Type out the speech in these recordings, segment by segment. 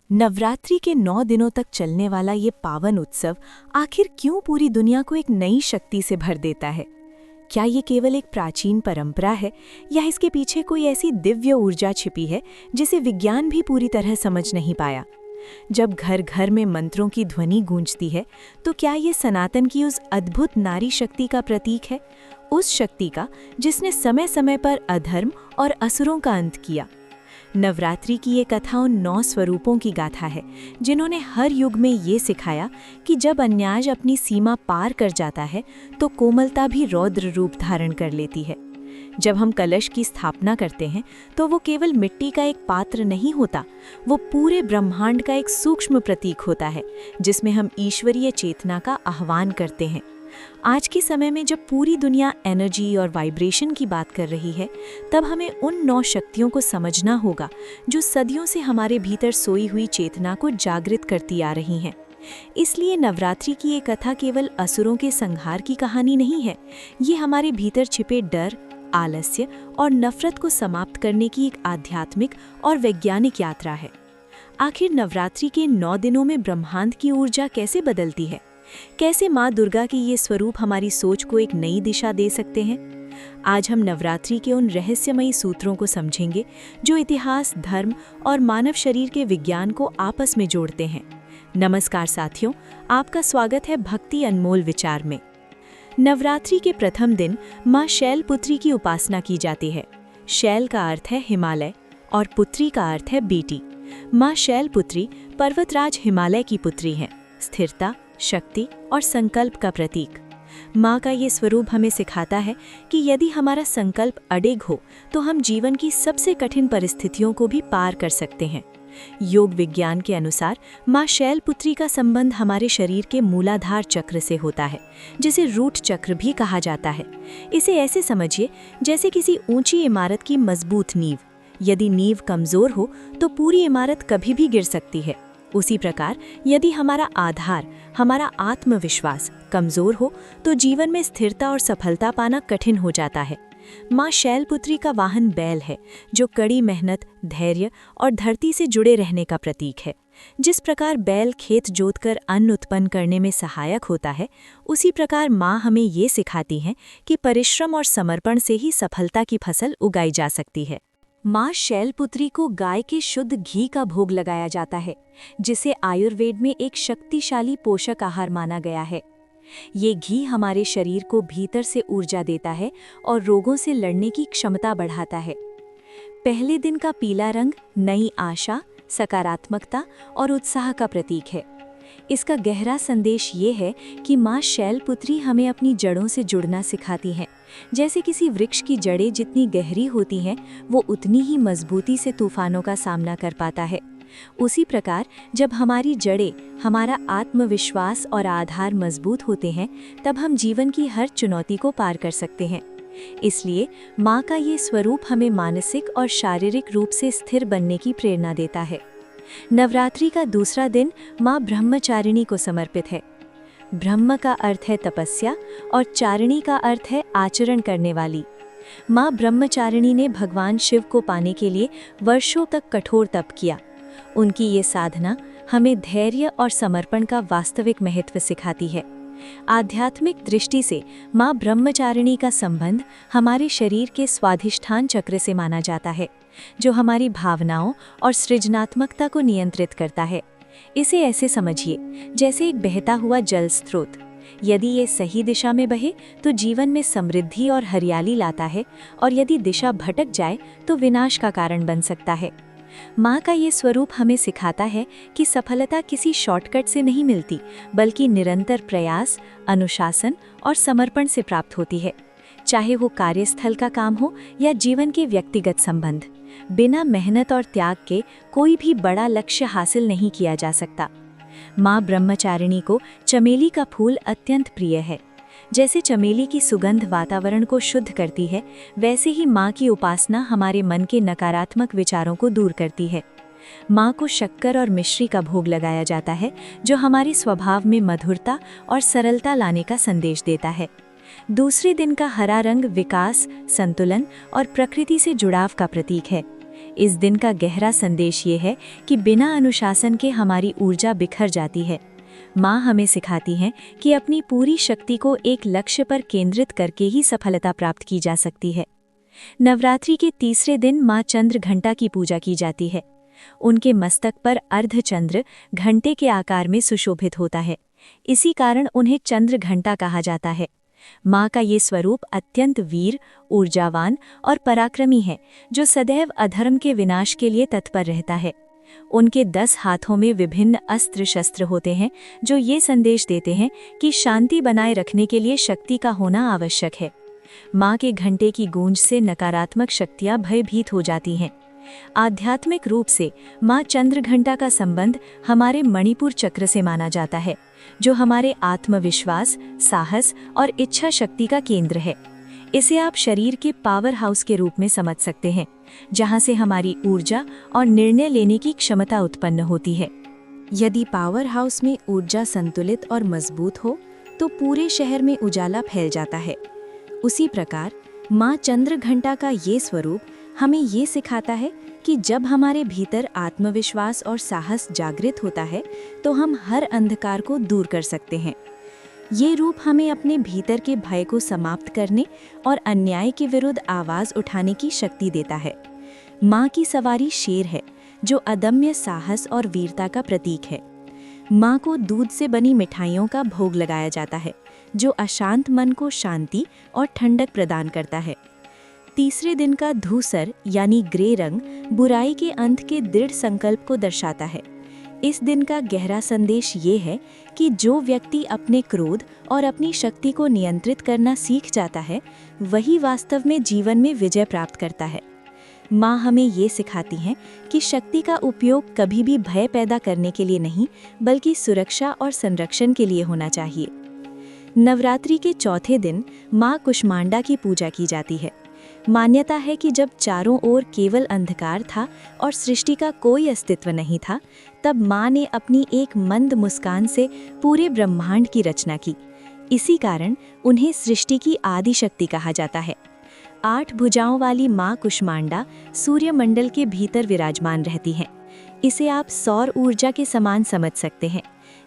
नवरात्रि के 9 दिनों तक चलने वाला ये पावन उत्सव आखिर क्यों पूरी दुनिया को एक नई शक्ति से भर देता है? क्या ये केवल एक प्राचीन परंपरा है या इसके पीछे कोई ऐसी दिव्य ऊर्जा छिपी है जिसे विज्ञान भी पूरी तरह समझ नहीं पाया? जब घर घर में मंत्रों की ध्वनि गूंजती है, तो क्या ये सनातन की उस अद्भुत नारी शक्ति का प्रतीक है? उस शक्ति का जिसने समय समय पर अधर्म और असुरों का अंत किया। नवरात्रि की ये कथा उन 9 स्वरूपों की गाथा है जिन्होंने हर युग में ये सिखाया कि जब अन्याय अपनी सीमा पार कर जाता है तो कोमलता भी रौद्र रूप धारण कर लेती है। जब हम कलश की स्थापना करते हैं तो वो केवल मिट्टी का एक पात्र नहीं होता, वो पूरे ब्रह्मांड का एक सूक्ष्म प्रतीक होता है जिसमें हम ईश्वरीय चेतना का आह्वान करते हैं। आज के समय में जब पूरी दुनिया एनर्जी और वाइब्रेशन की बात कर रही है, तब हमें उन 9 शक्तियों को समझना होगा जो सदियों से हमारे भीतर सोई हुई चेतना को जागृत करती आ रही हैं। इसलिए नवरात्रि की ये कथा केवल असुरों के संहार की कहानी नहीं है, ये हमारे भीतर छिपे डर, आलस्य और नफरत को समाप्त करने की एक आध्यात्मिक और वैज्ञानिक यात्रा है। आखिर नवरात्रि के 9 दिनों में ब्रह्मांड की ऊर्जा कैसे बदलती है? कैसे माँ दुर्गा की ये स्वरूप हमारी सोच को एक नई दिशा दे सकते हैं? आज हम नवरात्रि के उन रहस्यमयी सूत्रों को समझेंगे जो इतिहास, धर्म और मानव शरीर के विज्ञान को आपस में जोड़ते हैं। नमस्कार साथियों, आपका स्वागत है भक्ति अनमोल विचार में। नवरात्रि के प्रथम दिन माँ शैलपुत्री की उपासना की जाती है। शैल का अर्थ है हिमालय और पुत्री का अर्थ है बेटी। माँ शैलपुत्री पर्वतराज हिमालय की पुत्री हैं, स्थिरता, शक्ति और संकल्प का प्रतीक। माँ का ये स्वरूप हमें सिखाता है कि यदि हमारा संकल्प अडिग हो तो हम जीवन की सबसे कठिन परिस्थितियों को भी पार कर सकते हैं। योग विज्ञान के अनुसार माँ शैलपुत्री का संबंध हमारे शरीर के मूलाधार चक्र से होता है, जिसे रूट चक्र भी कहा जाता है। इसे ऐसे समझिए जैसे किसी ऊंची इमारत की मजबूत नींव। यदि नींव कमजोर हो तो पूरी इमारत कभी भी गिर सकती है। उसी प्रकार यदि हमारा आधार, हमारा आत्मविश्वास कमजोर हो तो जीवन में स्थिरता और सफलता पाना कठिन हो जाता है। माँ शैलपुत्री का वाहन बैल है, जो कड़ी मेहनत, धैर्य और धरती से जुड़े रहने का प्रतीक है। जिस प्रकार बैल खेत जोतकर अन्न उत्पन्न करने में सहायक होता है, उसी प्रकार माँ हमें ये सिखाती हैं कि परिश्रम और समर्पण से ही सफलता की फसल उगाई जा सकती है। माँ शैलपुत्री को गाय के शुद्ध घी का भोग लगाया जाता है, जिसे आयुर्वेद में एक शक्तिशाली पोषक आहार माना गया है। ये घी हमारे शरीर को भीतर से ऊर्जा देता है और रोगों से लड़ने की क्षमता बढ़ाता है। पहले दिन का पीला रंग नई आशा, सकारात्मकता और उत्साह का प्रतीक है। इसका गहरा संदेश ये है कि माँ शैलपुत्री हमें अपनी जड़ों से जुड़ना सिखाती हैं। जैसे किसी वृक्ष की जड़ें जितनी गहरी होती हैं, वो उतनी ही मजबूती से तूफानों का सामना कर पाता है। उसी प्रकार जब हमारी जड़ें, हमारा आत्मविश्वास और आधार मजबूत होते हैं, तब हम जीवन की हर चुनौती को पार कर सकते हैं। इसलिए माँ का ये स्वरूप हमें मानसिक और शारीरिक रूप से स्थिर बनने की प्रेरणा देता है। नवरात्रि का दूसरा दिन माँ ब्रह्मचारिणी को समर्पित है। ब्रह्म का अर्थ है तपस्या और चारिणी का अर्थ है आचरण करने वाली। माँ ब्रह्मचारिणी ने भगवान शिव को पाने के लिए वर्षों तक कठोर तप किया। उनकी ये साधना हमें धैर्य और समर्पण का वास्तविक महत्व सिखाती है। आध्यात्मिक दृष्टि से माँ ब्रह्मचारिणी का संबंध हमारे शरीर के स्वाधिष्ठान चक्र से माना जाता है, जो हमारी भावनाओं और सृजनात्मकता को नियंत्रित करता है। इसे ऐसे समझिए जैसे एक बहता हुआ जल स्रोत। यदि ये सही दिशा में बहे तो जीवन में समृद्धि और हरियाली लाता है, और यदि दिशा भटक जाए तो विनाश का कारण बन सकता है। माँ का ये स्वरूप हमें सिखाता है कि सफलता किसी शॉर्टकट से नहीं मिलती, बल्कि निरंतर प्रयास, अनुशासन और समर्पण से प्राप्त होती है। चाहे वो कार्यस्थल का काम हो या जीवन के व्यक्तिगत संबंध, बिना मेहनत और त्याग के कोई भी बड़ा लक्ष्य हासिल नहीं किया जा सकता। माँ ब्रह्मचारिणी को चमेली का फूल अत्यंत प्रिय है। जैसे चमेली की सुगंध वातावरण को शुद्ध करती है, वैसे ही माँ की उपासना हमारे मन के नकारात्मक विचारों को दूर करती है। माँ को शक्कर और मिश्री का भोग लगाया जाता है, जो हमारे स्वभाव में मधुरता और सरलता लाने का संदेश देता है। दूसरे दिन का हरा रंग विकास, संतुलन और प्रकृति से जुड़ाव का प्रतीक है। इस दिन का गहरा संदेश ये है कि बिना अनुशासन के हमारी ऊर्जा बिखर जाती है। माँ हमें सिखाती हैं कि अपनी पूरी शक्ति को एक लक्ष्य पर केंद्रित करके ही सफलता प्राप्त की जा सकती है। नवरात्रि के तीसरे दिन माँ चंद्र घंटा की पूजा की जाती है। उनके मस्तक पर अर्धचंद्र घंटे के आकार में सुशोभित होता है। इसी कारण उन्हें चंद्र घंटा कहा जाता है। माँ का ये स्वरूप अत्यंत वीर, ऊर्जावान और पराक्रमी है, जो सदैव अधर्म के विनाश के लिए तत्पर रहता है। उनके 10 हाथों में विभिन्न अस्त्र शस्त्र होते हैं, जो ये संदेश देते हैं कि शांति बनाए रखने के लिए शक्ति का होना आवश्यक है। माँ के घंटे की गूंज से नकारात्मक शक्तियाँ भयभीत हो जाती हैं। आध्यात्मिक रूप से माँ चंद्र घंटा का संबंध हमारे मणिपुर चक्र से माना जाता है, जो हमारे आत्मविश्वास, साहस और इच्छा शक्ति का केंद्र है। इसे आप शरीर के पावर हाउस के रूप में समझ सकते हैं, जहां से हमारी ऊर्जा और निर्णय लेने की क्षमता उत्पन्न होती है। यदि पावर हाउस में ऊर्जा संतुलित और मजबूत हो तो पूरे शहर में उजाला फैल जाता है। उसी प्रकार माँ चंद्र घंटा का ये स्वरूप हमें ये सिखाता है कि जब हमारे भीतर आत्मविश्वास और साहस जागृत होता है तो हम हर अंधकार को दूर कर सकते हैं। ये रूप हमें अपने भीतर के भय को समाप्त करने और अन्याय के विरुद्ध आवाज़ उठाने की शक्ति देता है। माँ की सवारी शेर है, जो अदम्य साहस और वीरता का प्रतीक है। माँ को दूध से बनी मिठाइयों का भोग लगाया जाता है, जो अशांत मन को शांति और ठंडक प्रदान करता है। तीसरे दिन का धूसर यानी ग्रे रंग बुराई के अंत के दृढ़ संकल्प को दर्शाता है। इस दिन का गहरा संदेश ये है कि जो व्यक्ति अपने क्रोध और अपनी शक्ति को नियंत्रित करना सीख जाता है, वही वास्तव में जीवन में विजय प्राप्त करता है। माँ हमें ये सिखाती हैं कि शक्ति का उपयोग कभी भी भय पैदा करने के लिए नहीं, बल्कि सुरक्षा और संरक्षण के लिए होना चाहिए। नवरात्रि के चौथे दिन माँ कुष्मांडा की पूजा की जाती है। मान्यता है कि जब चारों ओर केवल अंधकार था और सृष्टि का कोई अस्तित्व नहीं था, तब माँ ने अपनी एक मंद मुस्कान से पूरे ब्रह्मांड की रचना की। इसी कारण उन्हें सृष्टि की आदि शक्ति कहा जाता है। 8 भुजाओं वाली माँ कुष्मांडा सूर्यमंडल के भीतर विराजमान रहती हैं। इसे आप सौर ऊर्जा के समान समझ सकते हैं।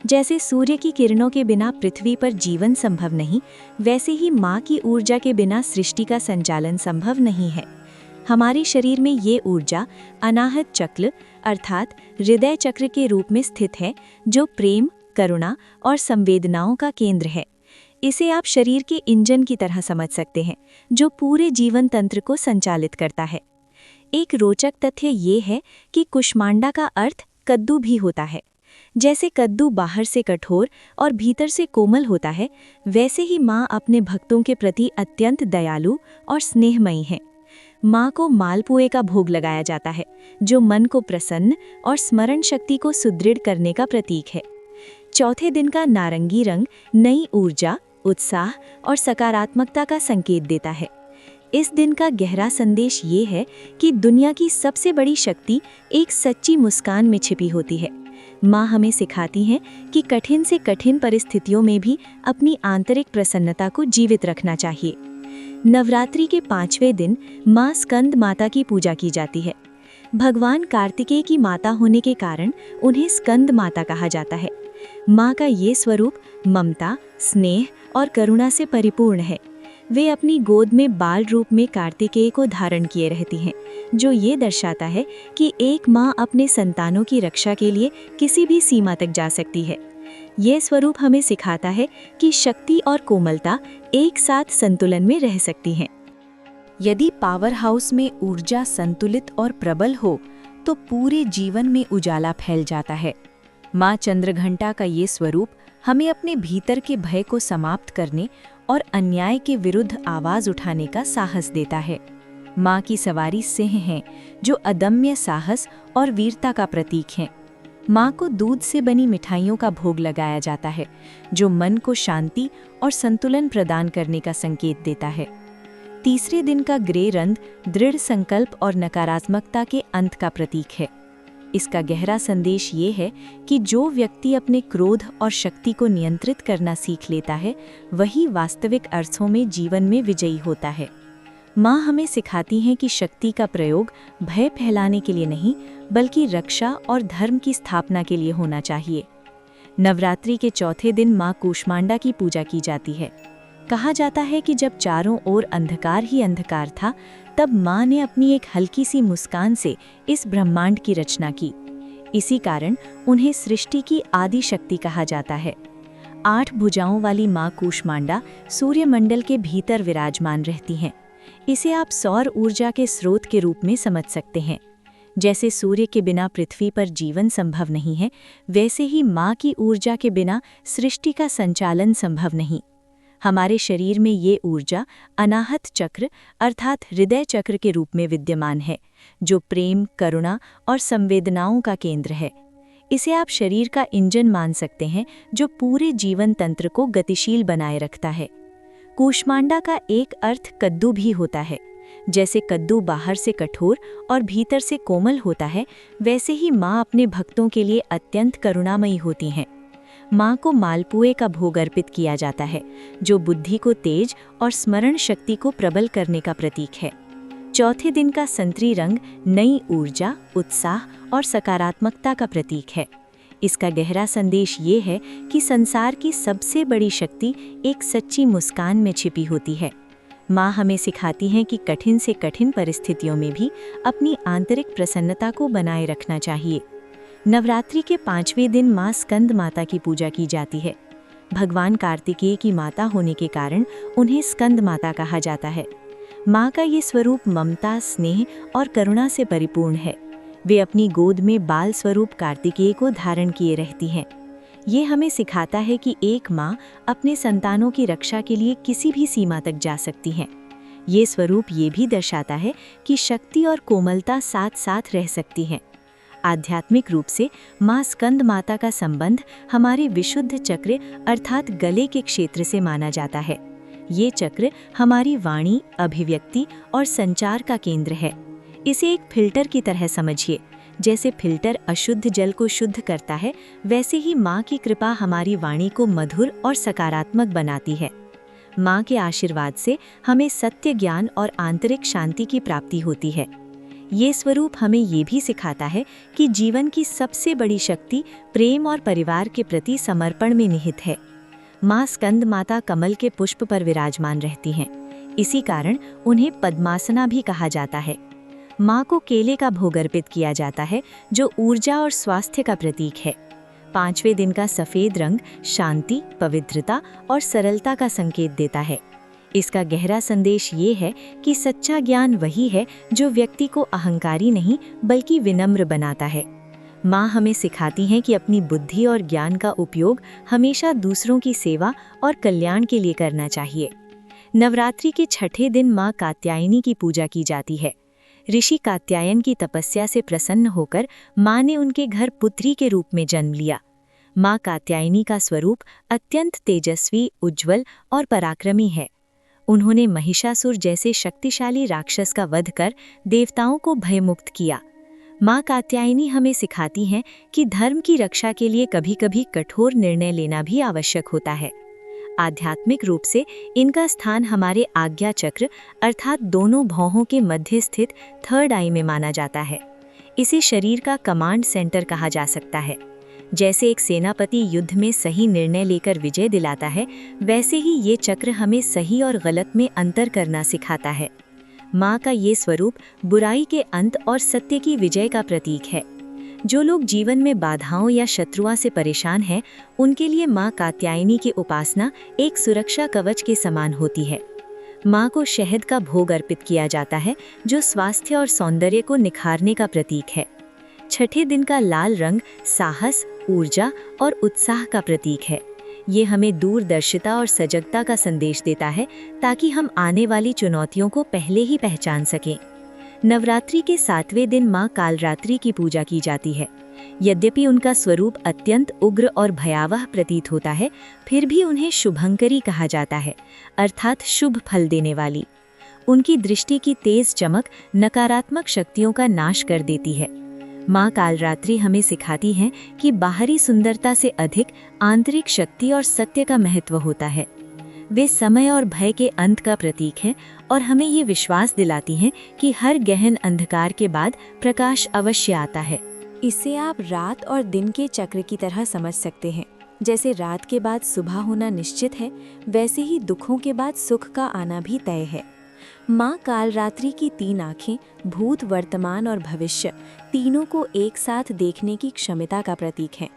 जैसे सूर्य की किरणों के बिना पृथ्वी पर जीवन संभव नहीं, वैसे ही माँ की ऊर्जा के बिना सृष्टि का संचालन संभव नहीं है। हमारे शरीर में ये ऊर्जा अनाहत चक्र अर्थात हृदय चक्र के रूप में स्थित है, जो प्रेम, करुणा और संवेदनाओं का केंद्र है। इसे आप शरीर के इंजन की तरह समझ सकते हैं, जो पूरे जीवन तंत्र को संचालित करता है। एक रोचक तथ्य ये है कि कुष्मांडा का अर्थ कद्दू भी होता है। जैसे कद्दू बाहर से कठोर और भीतर से कोमल होता है, वैसे ही माँ अपने भक्तों के प्रति अत्यंत दयालु और स्नेहमयी है। माँ को मालपुए का भोग लगाया जाता है, जो मन को प्रसन्न और स्मरण शक्ति को सुदृढ़ करने का प्रतीक है। चौथे दिन का नारंगी रंग नई ऊर्जा, उत्साह और सकारात्मकता का संकेत देता है। इस दिन का गहरा संदेश ये है कि दुनिया की सबसे बड़ी शक्ति एक सच्ची मुस्कान में छिपी होती है। माँ हमें सिखाती हैं कि कठिन से कठिन परिस्थितियों में भी अपनी आंतरिक प्रसन्नता को जीवित रखना चाहिए। नवरात्रि के 5वें दिन माँ स्कंद माता की पूजा की जाती है। भगवान कार्तिकेय की माता होने के कारण उन्हें स्कंद माता कहा जाता है। माँ का ये स्वरूप ममता, स्नेह और करुणा से परिपूर्ण है। वे अपनी गोद में बाल रूप में कार्तिकेय को धारण किए रहती हैं, जो ये दर्शाता है कि एक माँ अपने संतानों की रक्षा के लिए किसी भी सीमा तक जा सकती है। ये स्वरूप हमें सिखाता है कि शक्ति और कोमलता एक साथ संतुलन में रह सकती हैं। यदि पावर हाउस में ऊर्जा संतुलित और प्रबल हो तो पूरे जीवन में उजाला फैल जाता है। माँ चंद्रघंटा का ये स्वरूप हमें अपने भीतर के भय को समाप्त करने और अन्याय के विरुद्ध आवाज उठाने का साहस देता है। माँ की सवारी सिंह है, जो अदम्य साहस और वीरता का प्रतीक है। माँ को दूध से बनी मिठाइयों का भोग लगाया जाता है, जो मन को शांति और संतुलन प्रदान करने का संकेत देता है। तीसरे दिन का ग्रे रंग दृढ़ संकल्प और नकारात्मकता के अंत का प्रतीक है। इसका गहरा संदेश ये है कि जो व्यक्ति अपने क्रोध और शक्ति को नियंत्रित करना सीख लेता है, वही वास्तविक अर्थों में जीवन में विजयी होता है। माँ हमें सिखाती हैं कि शक्ति का प्रयोग भय फैलाने के लिए नहीं, बल्कि रक्षा और धर्म की स्थापना के लिए होना चाहिए। नवरात्रि के चौथे दिन माँ कूष्मांडा की पूजा की जाती है। कहा जाता है कि जब चारों ओर अंधकार ही अंधकार था, तब माँ ने अपनी एक हल्की सी मुस्कान से इस ब्रह्मांड की रचना की। इसी कारण उन्हें सृष्टि की आदि शक्ति कहा जाता है। 8 भुजाओं वाली माँ कूष्मांडा सूर्यमंडल के भीतर विराजमान रहती हैं। इसे आप सौर ऊर्जा के स्रोत के रूप में समझ सकते हैं। जैसे सूर्य के बिना पृथ्वी पर जीवन संभव नहीं है, वैसे ही माँ की ऊर्जा के बिना सृष्टि का संचालन संभव नहीं। हमारे शरीर में ये ऊर्जा अनाहत चक्र अर्थात हृदय चक्र के रूप में विद्यमान है, जो प्रेम, करुणा और संवेदनाओं का केंद्र है। इसे आप शरीर का इंजन मान सकते हैं, जो पूरे जीवन तंत्र को गतिशील बनाए रखता है। कूष्मांडा का एक अर्थ कद्दू भी होता है। जैसे कद्दू बाहर से कठोर और भीतर से कोमल होता है, वैसे ही माँ अपने भक्तों के लिए अत्यंत करुणामयी होती हैं। माँ को मालपुए का भोग अर्पित किया जाता है, जो बुद्धि को तेज और स्मरण शक्ति को प्रबल करने का प्रतीक है। चौथे दिन का संतरी रंग नई ऊर्जा, उत्साह और सकारात्मकता का प्रतीक है। इसका गहरा संदेश ये है कि संसार की सबसे बड़ी शक्ति एक सच्ची मुस्कान में छिपी होती है। माँ हमें सिखाती हैं कि कठिन से कठिन परिस्थितियों में भी अपनी आंतरिक प्रसन्नता को बनाए रखना चाहिए। नवरात्रि के 5वें दिन माँ स्कंद माता की पूजा की जाती है। भगवान कार्तिकेय की माता होने के कारण उन्हें स्कंद माता कहा जाता है। माँ का ये स्वरूप ममता, स्नेह और करुणा से परिपूर्ण है। वे अपनी गोद में बाल स्वरूप कार्तिकेय को धारण किए रहती हैं। ये हमें सिखाता है कि एक माँ अपने संतानों की रक्षा के लिए किसी भी सीमा तक जा सकती हैं। ये स्वरूप ये भी दर्शाता है कि शक्ति और कोमलता साथ साथ रह सकती हैं। आध्यात्मिक रूप से माँ स्कंद माता का संबंध हमारे विशुद्ध चक्र अर्थात गले के क्षेत्र से माना जाता है। ये चक्र हमारी वाणी, अभिव्यक्ति और संचार का केंद्र है। इसे एक फिल्टर की तरह समझिए। जैसे फिल्टर अशुद्ध जल को शुद्ध करता है, वैसे ही माँ की कृपा हमारी वाणी को मधुर और सकारात्मक बनाती है। माँ के आशीर्वाद से हमें सत्य, ज्ञान और आंतरिक शांति की प्राप्ति होती है। ये स्वरूप हमें ये भी सिखाता है कि जीवन की सबसे बड़ी शक्ति प्रेम और परिवार के प्रति समर्पण में निहित है। माँ स्कंद माता कमल के पुष्प पर विराजमान रहती हैं। इसी कारण उन्हें पद्मासना भी कहा जाता है। माँ को केले का भोग अर्पित किया जाता है, जो ऊर्जा और स्वास्थ्य का प्रतीक है। 5वें दिन का सफ़ेद रंग शांति, पवित्रता और सरलता का संकेत देता है। इसका गहरा संदेश ये है कि सच्चा ज्ञान वही है जो व्यक्ति को अहंकारी नहीं बल्कि विनम्र बनाता है। माँ हमें सिखाती हैं कि अपनी बुद्धि और ज्ञान का उपयोग हमेशा दूसरों की सेवा और कल्याण के लिए करना चाहिए। नवरात्रि के 6ठे दिन माँ कात्यायनी की पूजा की जाती है। ऋषि कात्यायन की तपस्या से प्रसन्न होकर माँ ने उनके घर पुत्री के रूप में जन्म लिया। माँ कात्यायनी का स्वरूप अत्यंत तेजस्वी, उज्ज्वल और पराक्रमी है। उन्होंने महिषासुर जैसे शक्तिशाली राक्षस का वध कर देवताओं को भयमुक्त किया। माँ कात्यायनी हमें सिखाती हैं कि धर्म की रक्षा के लिए कभी-कभी कठोर निर्णय लेना भी आवश्यक होता है। आध्यात्मिक रूप से इनका स्थान हमारे आज्ञा चक्र अर्थात दोनों भौहों के मध्य स्थित 3rd आई में माना जाता है। इसे शरीर का कमांड सेंटर कहा जा सकता है। जैसे एक सेनापति युद्ध में सही निर्णय लेकर विजय दिलाता है, वैसे ही ये चक्र हमें सही और गलत में अंतर करना सिखाता है। माँ का ये स्वरूप बुराई के अंत और सत्य की विजय का प्रतीक है। जो लोग जीवन में बाधाओं या शत्रुओं से परेशान हैं, उनके लिए माँ कात्यायनी की उपासना एक सुरक्षा कवच के समान होती है। माँ को शहद का भोग अर्पित किया जाता है, जो स्वास्थ्य और सौंदर्य को निखारने का प्रतीक है। 6ठे दिन का लाल रंग साहस, ऊर्जा और उत्साह का प्रतीक है। ये हमें दूरदर्शिता और सजगता का संदेश देता है, ताकि हम आने वाली चुनौतियों को पहले ही पहचान सकें। नवरात्रि के 7वें दिन माँ कालरात्रि की पूजा की जाती है। यद्यपि उनका स्वरूप अत्यंत उग्र और भयावह प्रतीत होता है, फिर भी उन्हें शुभंकरी कहा जाता है, अर्थात शुभ फल देने वाली। उनकी दृष्टि की तेज चमक नकारात्मक शक्तियों का नाश कर देती है। माँ कालरात्रि हमें सिखाती हैं कि बाहरी सुंदरता से अधिक आंतरिक शक्ति और सत्य का महत्व होता है। वे समय और भय के अंत का प्रतीक हैं और हमें ये विश्वास दिलाती हैं कि हर गहन अंधकार के बाद प्रकाश अवश्य आता है। इसे आप रात और दिन के चक्र की तरह समझ सकते हैं। जैसे रात के बाद सुबह होना निश्चित है, वैसे ही दुखों के बाद सुख का आना भी तय है। माँ कालरात्रि की 3 आँखें भूत, वर्तमान और भविष्य तीनों को एक साथ देखने की क्षमता का प्रतीक हैं।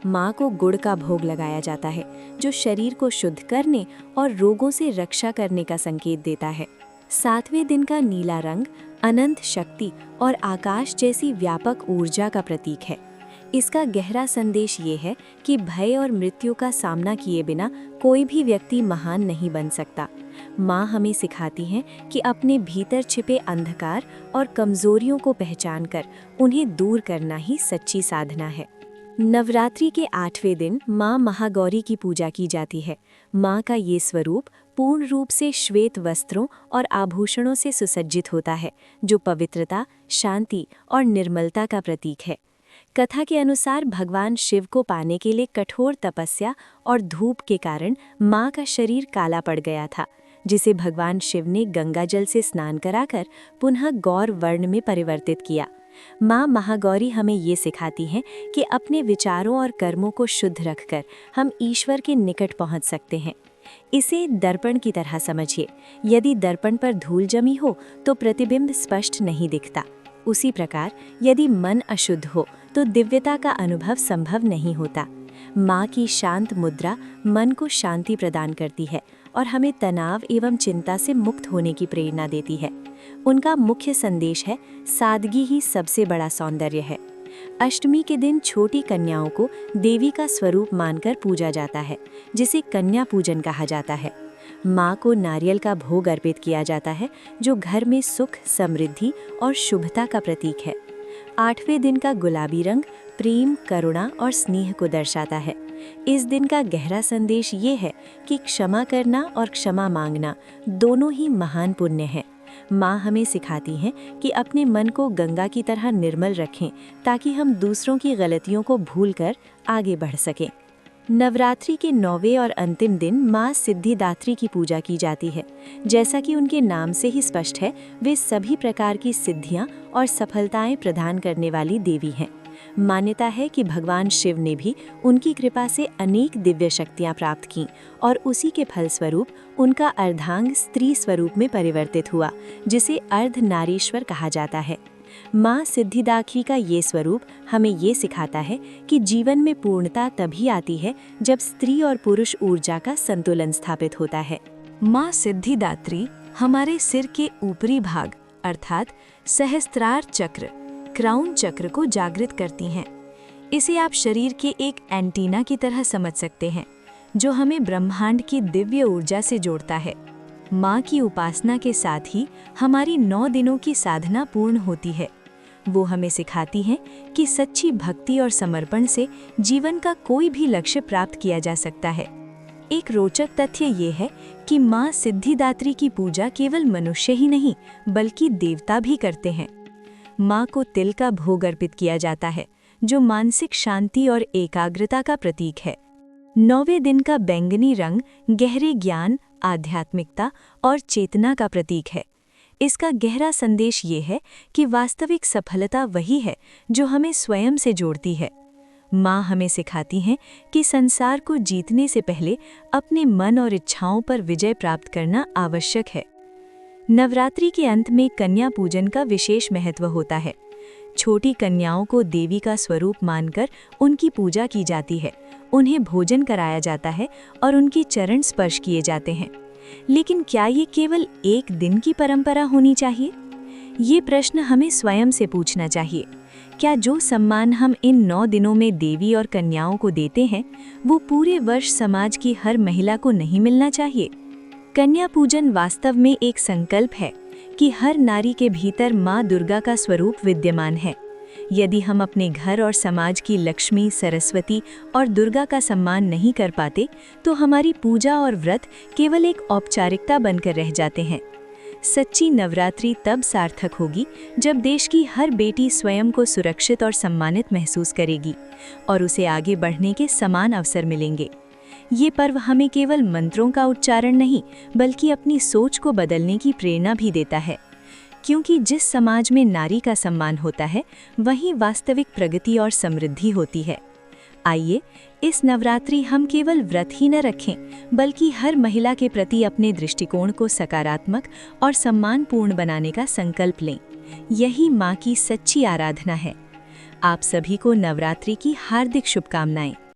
माँ को गुड़ का भोग लगाया जाता है, जो शरीर को शुद्ध करने और रोगों से रक्षा करने का संकेत देता है। 7वें दिन का नीला रंग अनंत शक्ति और आकाश जैसी व्यापक ऊर्जा का प्रतीक है। इसका गहरा संदेश ये है कि भय और मृत्यु का सामना किए बिना कोई भी व्यक्ति महान नहीं बन सकता। माँ हमें सिखाती हैं कि अपने भीतर छिपे अंधकार और कमजोरियों को पहचानकर उन्हें दूर करना ही सच्ची साधना है। नवरात्रि के 8वें दिन माँ महागौरी की पूजा की जाती है। माँ का ये स्वरूप पूर्ण रूप से श्वेत वस्त्रों और आभूषणों से सुसज्जित होता है, जो पवित्रता, शांति और निर्मलता का प्रतीक है। कथा के अनुसार भगवान शिव को पाने के लिए कठोर तपस्या और धूप के कारण माँ का शरीर काला पड़ गया था, जिसे भगवान शिव ने गंगा जल से स्नान कराकर पुनः गौर वर्ण में परिवर्तित किया। माँ महागौरी हमें ये सिखाती हैं कि अपने विचारों और कर्मों को शुद्ध रखकर हम ईश्वर के निकट पहुँच सकते हैं। इसे दर्पण की तरह समझिए। यदि दर्पण पर धूल जमी हो तो प्रतिबिंब स्पष्ट नहीं दिखता। उसी प्रकार यदि मन अशुद्ध हो तो दिव्यता का अनुभव संभव नहीं होता। माँ की शांत मुद्रा मन को शांति प्रदान करती है और हमें तनाव एवं चिंता से मुक्त होने की प्रेरणा देती है। उनका मुख्य संदेश है, सादगी ही सबसे बड़ा सौंदर्य है। अष्टमी के दिन छोटी कन्याओं को देवी का स्वरूप मानकर पूजा जाता है, जिसे कन्या पूजन कहा जाता है। माँ को नारियल का भोग अर्पित किया जाता है, जो घर में सुख, समृद्धि और शुभता का प्रतीक है। 8वें दिन का गुलाबी रंग प्रेम, करुणा और स्नेह को दर्शाता है। इस दिन का गहरा संदेश ये है कि क्षमा करना और क्षमा मांगना दोनों ही महान पुण्य हैं। माँ हमें सिखाती हैं कि अपने मन को गंगा की तरह निर्मल रखें, ताकि हम दूसरों की गलतियों को भूलकर आगे बढ़ सकें। नवरात्रि के 9वें और अंतिम दिन माँ सिद्धिदात्री की पूजा की जाती है। जैसा कि उनके नाम से ही स्पष्ट है, वे सभी प्रकार की सिद्धियाँ और सफलताएं प्रदान करने वाली देवी हैं। मान्यता है कि भगवान शिव ने भी उनकी कृपा से अनेक दिव्य शक्तियाँ प्राप्त की और उसी के फलस्वरूप उनका अर्धांग स्त्री स्वरूप में परिवर्तित हुआ, जिसे अर्धनारीश्वर कहा जाता है। माँ सिद्धिदात्री का ये स्वरूप हमें ये सिखाता है कि जीवन में पूर्णता तभी आती है जब स्त्री और पुरुष ऊर्जा का संतुलन स्थापित होता है। माँ सिद्धिदात्री हमारे सिर के ऊपरी भाग अर्थात सहस्त्रार चक्र, क्राउन चक्र को जागृत करती हैं। इसे आप शरीर के एक एंटीना की तरह समझ सकते हैं, जो हमें ब्रह्मांड की दिव्य ऊर्जा से जोड़ता है। माँ की उपासना के साथ ही हमारी 9 दिनों की साधना पूर्ण होती है। वो हमें सिखाती हैं कि सच्ची भक्ति और समर्पण से जीवन का कोई भी लक्ष्य प्राप्त किया जा सकता है। एक रोचक तथ्य ये है कि माँ सिद्धिदात्री की पूजा केवल मनुष्य ही नहीं, बल्कि देवता भी करते हैं। माँ को तिल का भोग अर्पित किया जाता है, जो मानसिक शांति और एकाग्रता का प्रतीक है। 9वें दिन का बैंगनी रंग गहरे ज्ञान, आध्यात्मिकता और चेतना का प्रतीक है। इसका गहरा संदेश ये है कि वास्तविक सफलता वही है जो हमें स्वयं से जोड़ती है। माँ हमें सिखाती हैं कि संसार को जीतने से पहले अपने मन और इच्छाओं पर विजय प्राप्त करना आवश्यक है। नवरात्रि के अंत में कन्या पूजन का विशेष महत्व होता है। छोटी कन्याओं को देवी का स्वरूप मानकर उनकी पूजा की जाती है, उन्हें भोजन कराया जाता है और उनकी चरण स्पर्श किए जाते हैं। लेकिन क्या ये केवल एक दिन की परंपरा होनी चाहिए? ये प्रश्न हमें स्वयं से पूछना चाहिए। क्या जो सम्मान हम इन 9 दिनों में देवी और कन्याओं को देते हैं, वो पूरे वर्ष समाज की हर महिला को नहीं मिलना चाहिए? कन्या पूजन वास्तव में एक संकल्प है कि हर नारी के भीतर माँ दुर्गा का स्वरूप विद्यमान है। यदि हम अपने घर और समाज की लक्ष्मी, सरस्वती और दुर्गा का सम्मान नहीं कर पाते, तो हमारी पूजा और व्रत केवल एक औपचारिकता बनकर रह जाते हैं। सच्ची नवरात्रि तब सार्थक होगी जब देश की हर बेटी स्वयं को सुरक्षित और सम्मानित महसूस करेगी और उसे आगे बढ़ने के समान अवसर मिलेंगे। ये पर्व हमें केवल मंत्रों का उच्चारण नहीं बल्कि अपनी सोच को बदलने की प्रेरणा भी देता है, क्योंकि जिस समाज में नारी का सम्मान होता है वहीं वास्तविक प्रगति और समृद्धि होती है। आइए इस नवरात्रि हम केवल व्रत ही न रखें बल्कि हर महिला के प्रति अपने दृष्टिकोण को सकारात्मक और सम्मानपूर्ण बनाने का संकल्प लें। यही माँ की सच्ची आराधना है। आप सभी को नवरात्रि की हार्दिक शुभकामनाएं।